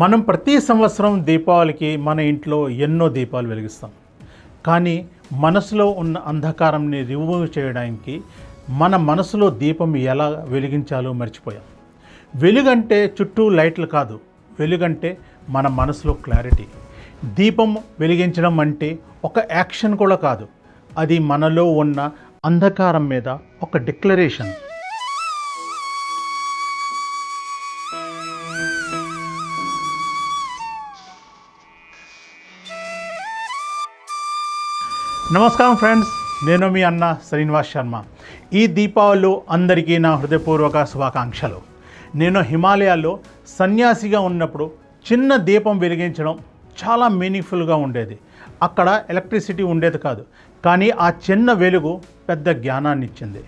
మనం ప్రతి సంవత్సరం దీపావళికి మన ఇంట్లో ఎన్నో దీపాలు వెలిగిస్తాం. కానీ మనసులో ఉన్న అంధకారంని రిమూవ్ చేయడానికి మన మనసులో దీపం ఎలా వెలిగించాలో మర్చిపోయాం. వెలుగంటే చుట్టూ లైట్లు కాదు, వెలుగంటే మన మనసులో క్లారిటీ. దీపం వెలిగించడం అంటే ఒక యాక్షన్ కూడా కాదు, అది మనలో ఉన్న అంధకారం మీద ఒక డిక్లరేషన్. నమస్కారం ఫ్రెండ్స్, నేను మీ అన్న శ్రీనివాస్ శర్మ. ఈ దీపావళిలో అందరికీ నా హృదయపూర్వక శుభాకాంక్షలు. నేను హిమాలయాల్లో సన్యాసిగా ఉన్నప్పుడు చిన్న దీపం వెలిగించడం చాలా మీనింగ్ఫుల్గా ఉండేది. అక్కడ ఎలక్ట్రిసిటీ ఉండేది కాదు, కానీ ఆ చిన్న వెలుగు పెద్ద జ్ఞానాన్ని ఇచ్చింది.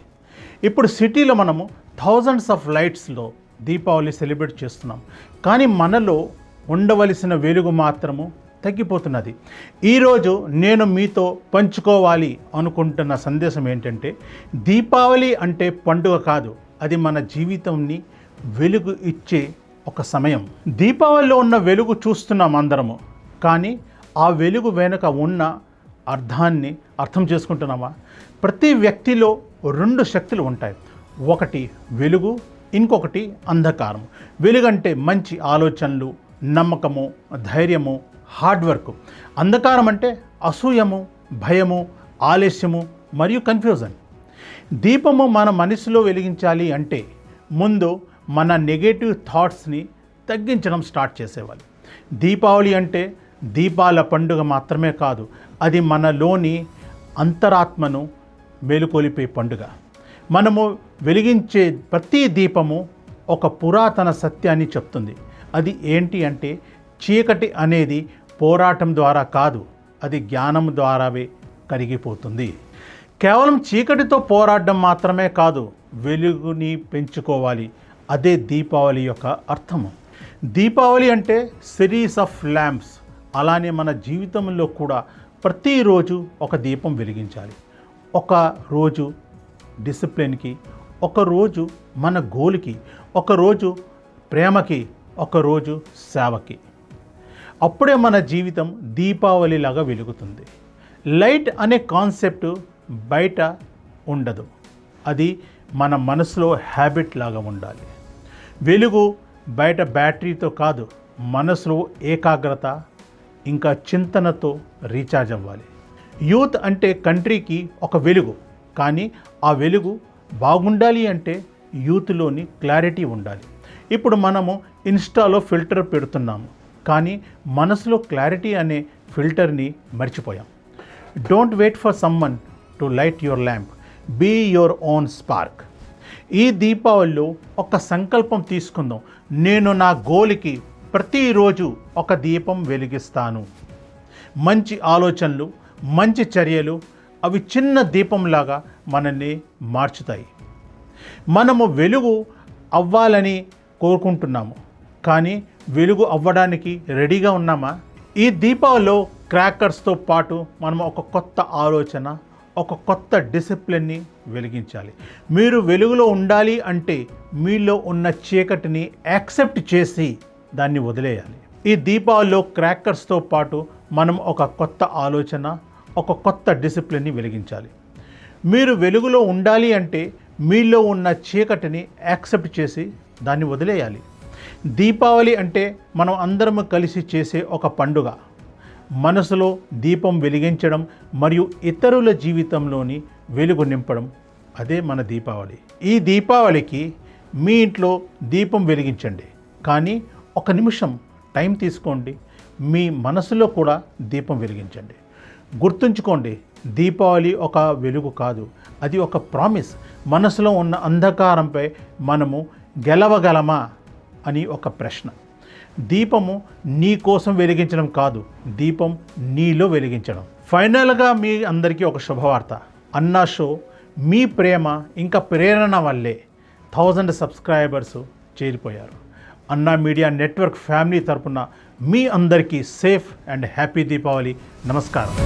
ఇప్పుడు సిటీలో మనము థౌజండ్స్ ఆఫ్ లైట్స్లో దీపావళి సెలబ్రేట్ చేస్తున్నాం, కానీ మనలో ఉండవలసిన వెలుగు మాత్రము తగ్గిపోతున్నది. ఈరోజు నేను మీతో పంచుకోవాలి అనుకుంటున్న సందేశం ఏంటంటే, దీపావళి అంటే పండుగ కాదు, అది మన జీవితాన్ని వెలుగు ఇచ్చే ఒక సమయం. దీపావళిలో ఉన్న వెలుగు చూస్తున్నాం అందరము, కానీ ఆ వెలుగు వెనుక ఉన్న అర్థాన్ని అర్థం చేసుకుంటున్నామా? ప్రతి వ్యక్తిలో రెండు శక్తులు ఉంటాయి. ఒకటి వెలుగు, ఇంకొకటి అంధకారం. వెలుగంటే మంచి ఆలోచనలు, నమ్మకము, ధైర్యము, హార్డ్ వర్క్. అంధకారం అంటే అసూయము, భయము, ఆలస్యము మరియు కన్ఫ్యూజన్. దీపము మన మనసులో వెలిగించాలి అంటే ముందు మన నెగటివ్ థాట్స్ని తగ్గించడం స్టార్ట్ చేసేవాళ్ళు. దీపావళి అంటే దీపాల పండుగ మాత్రమే కాదు, అది మనలోని అంతరాత్మను మేలుకొలిపే పండుగ. మనము వెలిగించే ప్రతి దీపము ఒక పురాతన సత్యాన్ని చెప్తుంది. అది ఏంటి అంటే, చీకటి అనేది పోరాటం ద్వారా కాదు, అది జ్ఞానం ద్వారావే కరిగిపోతుంది. కేవలం చీకటితో పోరాడడం మాత్రమే కాదు, వెలుగుని పెంచుకోవాలి. అదే దీపావళి యొక్క అర్థము. దీపావళి అంటే సిరీస్ ఆఫ్ ల్యాంప్స్. అలానే మన జీవితంలో కూడా ప్రతిరోజు ఒక దీపం వెలిగించాలి. ఒక రోజు డిసిప్లిన్కి, ఒకరోజు మన గోల్కి, ఒకరోజు ప్రేమకి, ఒకరోజు సేవకి. అప్పుడే మన జీవితం దీపావళిలాగా వెలుగుతుంది. లైట్ అనే కాన్సెప్ట్ బయట ఉండదు, అది మన మనసులో హ్యాబిట్ లాగా ఉండాలి. వెలుగు బయట బ్యాటరీతో కాదు, మనసులో ఏకాగ్రత ఇంకా చింతనతో రీఛార్జ్ అవ్వాలి. యూత్ అంటే కంట్రీకి ఒక వెలుగు, కానీ ఆ వెలుగు బాగుండాలి అంటే యూత్లోని క్లారిటీ ఉండాలి. ఇప్పుడు మనము ఇన్స్టాలో ఫిల్టర్ పెడుతున్నాము, కానీ మనసులో క్లారిటీ అనే ఫిల్టర్ని మర్చిపోయాం. Don't wait for someone to light your lamp, be your own spark. ఈ దీపావళిలో ఒక సంకల్పం తీసుకుందాం. నేను నా గోల్కి ప్రతిరోజు ఒక దీపం వెలిగిస్తాను. మంచి ఆలోచనలు, మంచి చర్యలు, అవి చిన్న దీపంలాగా మనల్ని మార్చుతాయి. మనము వెలుగు అవ్వాలని కోరుకుంటున్నాము, కానీ వెలుగు అవ్వడానికి రెడీగా ఉన్నామా? ఈ దీపావళిలో క్రాకర్స్తో పాటు మనం ఒక కొత్త ఆలోచన, ఒక కొత్త డిసిప్లిన్ని వెలిగించాలి. మీరు వెలుగులో ఉండాలి అంటే మీలో ఉన్న చీకటిని యాక్సెప్ట్ చేసి దాన్ని వదిలేయాలి. ఈ దీపావళిలో క్రాకర్స్తో పాటు మనం ఒక కొత్త ఆలోచన, ఒక కొత్త డిసిప్లిన్ని వెలిగించాలి. మీరు వెలుగులో ఉండాలి అంటే మీలో ఉన్న చీకటిని యాక్సెప్ట్ చేసి దాన్ని వదిలేయాలి. దీపావళి అంటే మనం అందరము కలిసి చేసే ఒక పండుగ. మనసులో దీపం వెలిగించడం మరియు ఇతరుల జీవితంలోని వెలుగు నింపడం, అదే మన దీపావళి. ఈ దీపావళికి మీ ఇంట్లో దీపం వెలిగించండి, కానీ ఒక నిమిషం టైం తీసుకోండి, మీ మనసులో కూడా దీపం వెలిగించండి. గుర్తుంచుకోండి, దీపావళి ఒక వెలుగు కాదు, అది ఒక ప్రామిస్. మనసులో ఉన్న అంధకారంపై మనము గెలవగలమా అని ఒక ప్రశ్న. దీపము నీ కోసం వెలిగించడం కాదు, దీపం నీలో వెలిగించడం. ఫైనల్గా మీ అందరికీ ఒక శుభవార్త. అన్నా షో మీ ప్రేమ ఇంకా ప్రేరణ వల్లే 1000 సబ్స్క్రైబర్స్ చేరిపోయారు. అన్నా మీడియా నెట్వర్క్ ఫ్యామిలీ తరపున మీ అందరికీ సేఫ్ అండ్ హ్యాపీ దీపావళి. నమస్కారం.